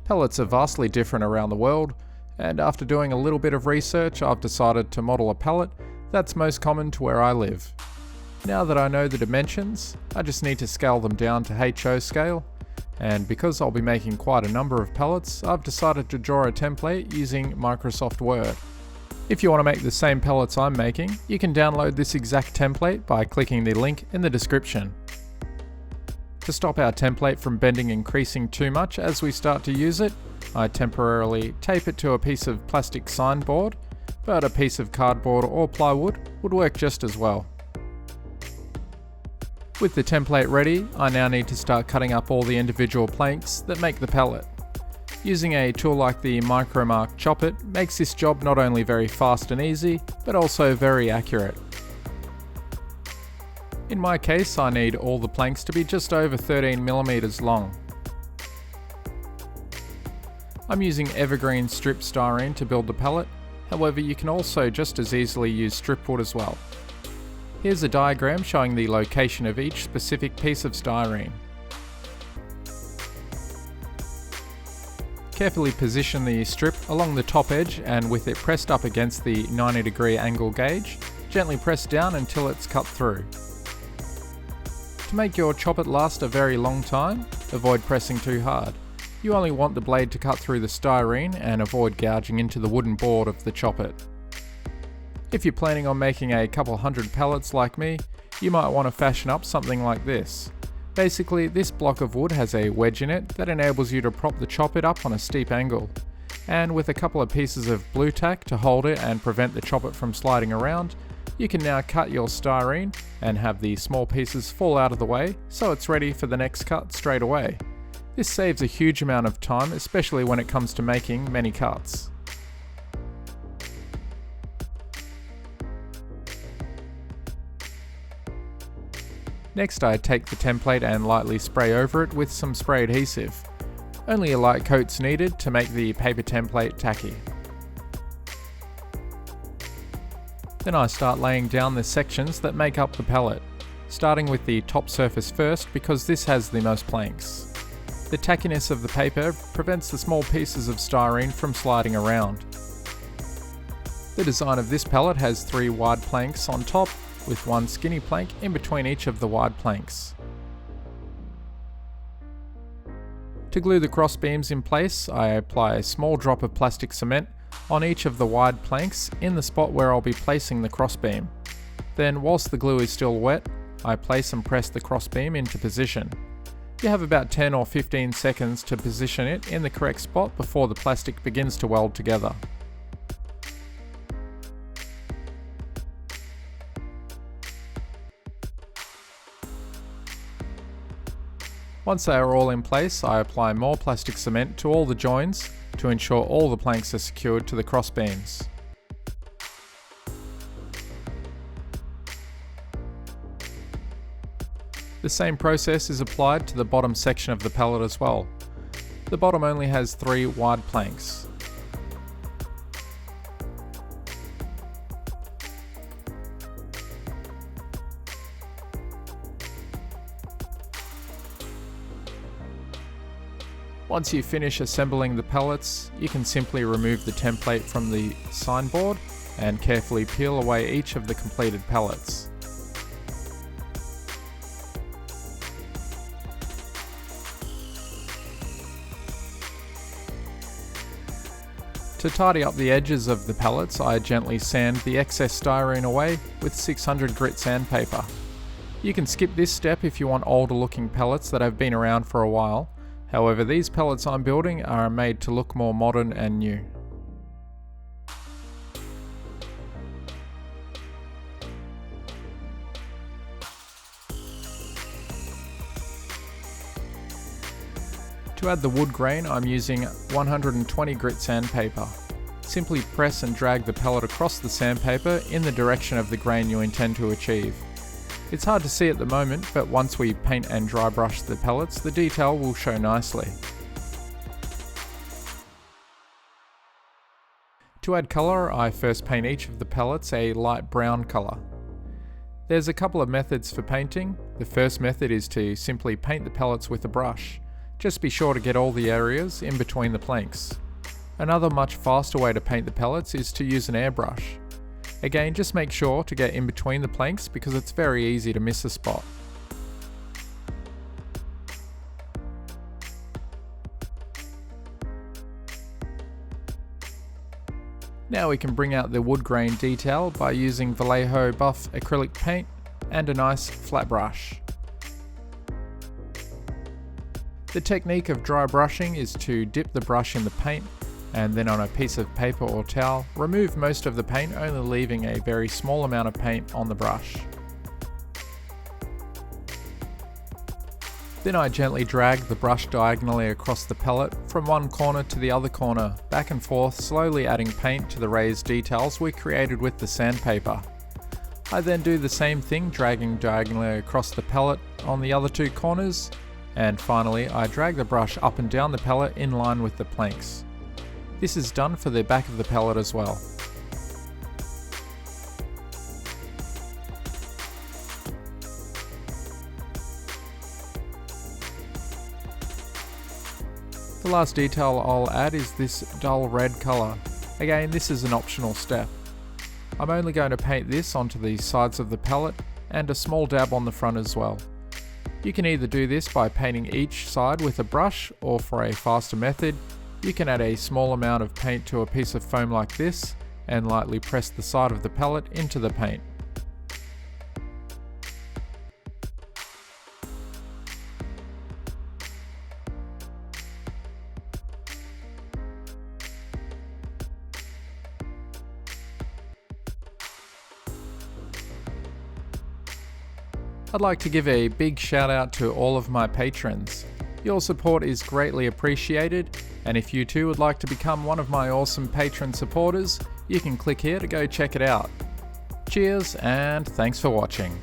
Pellets are vastly different around the world, and after doing a little bit of research, I've decided to model a pellet that's most common to where I live. Now that I know the dimensions, I just need to scale them down to HO scale, and because I'll be making quite a number of pellets, I've decided to draw a template using Microsoft Word. If you want to make the same pellets I'm making, you can download this exact template by clicking the link in the description. To stop our template from bending and creasing too much as we start to use it, I temporarily tape it to a piece of plastic sign board, but a piece of cardboard or plywood would work just as well. With the template ready, I now need to start cutting up all the individual planks that make the pellet. Using a tool like the Micromark Chop It makes this job not only very fast and easy, but also very accurate. In my case, I need all the planks to be just over 13mm long. I'm using evergreen strip styrene to build the pellet, however you can also just as easily use strip wood as well. Here's a diagram showing the location of each specific piece of styrene. Carefully position the strip along the top edge and with it pressed up against the 90° angle gauge, gently press down until it's cut through. To make your chop it last a very long time, avoid pressing too hard. You only want the blade to cut through the styrene and avoid gouging into the wooden board of the chop it. If you're planning on making a couple hundred pellets like me, you might want to fashion up something like this. Basically, this block of wood has a wedge in it that enables you to prop the chop it up on a steep angle. And with a couple of pieces of blue tack to hold it and prevent the chop it from sliding around, you can now cut your styrene and have the small pieces fall out of the way so it's ready for the next cut straight away. This saves a huge amount of time, especially when it comes to making many cuts. Next, I take the template and lightly spray over it with some spray adhesive. Only a light coat's needed to make the paper template tacky. Then I start laying down the sections that make up the pellet, starting with the top surface first because this has the most planks. The tackiness of the paper prevents the small pieces of styrene from sliding around. The design of this pellet has 3 wide planks on top, with 1 skinny plank in between each of the wide planks. To glue the crossbeams in place, I apply a small drop of plastic cement on each of the wide planks in the spot where I'll be placing the crossbeam. Then, whilst the glue is still wet, I place and press the crossbeam into position. You have about 10 or 15 seconds to position it in the correct spot before the plastic begins to weld together. Once they are all in place, I apply more plastic cement to all the joins to ensure all the planks are secured to the crossbeams. The same process is applied to the bottom section of the pellet as well. The bottom only has 3 wide planks. Once you finish assembling the pellets, you can simply remove the template from the sign board and carefully peel away each of the completed pellets. To tidy up the edges of the pellets, I gently sand the excess styrene away with 600 grit sandpaper. You can skip this step if you want older looking pellets that have been around for a while. However, these pellets I'm building are made to look more modern and new. To add the wood grain, I'm using 120 grit sandpaper. Simply press and drag the pellet across the sandpaper in the direction of the grain you intend to achieve. It's hard to see at the moment, but once we paint and dry brush the pellets, the detail will show nicely. To add colour, I first paint each of the pellets a light brown colour. There's a couple of methods for painting. The first method is to simply paint the pellets with a brush. Just be sure to get all the areas in between the planks. Another much faster way to paint the pellets is to use an airbrush. Again, just make sure to get in between the planks because it's very easy to miss a spot. Now we can bring out the wood grain detail by using Vallejo buff acrylic paint and a nice flat brush. The technique of dry brushing is to dip the brush in the paint and then on a piece of paper or towel, remove most of the paint, only leaving a very small amount of paint on the brush. Then I gently drag the brush diagonally across the pellet from one corner to the other corner, back and forth, slowly adding paint to the raised details we created with the sandpaper. I then do the same thing, dragging diagonally across the pellet on the other two corners, and finally I drag the brush up and down the pellet in line with the planks. This is done for the back of the pellet as well. The last detail I'll add is this dull red colour. Again, this is an optional step. I'm only going to paint this onto the sides of the pellet and a small dab on the front as well. You can either do this by painting each side with a brush, or for a faster method, you can add a small amount of paint to a piece of foam like this and lightly press the side of the pellet into the paint. I'd like to give a big shout out to all of my patrons. Your support is greatly appreciated, and if you too would like to become one of my awesome patron supporters, you can click here to go check it out. Cheers and thanks for watching.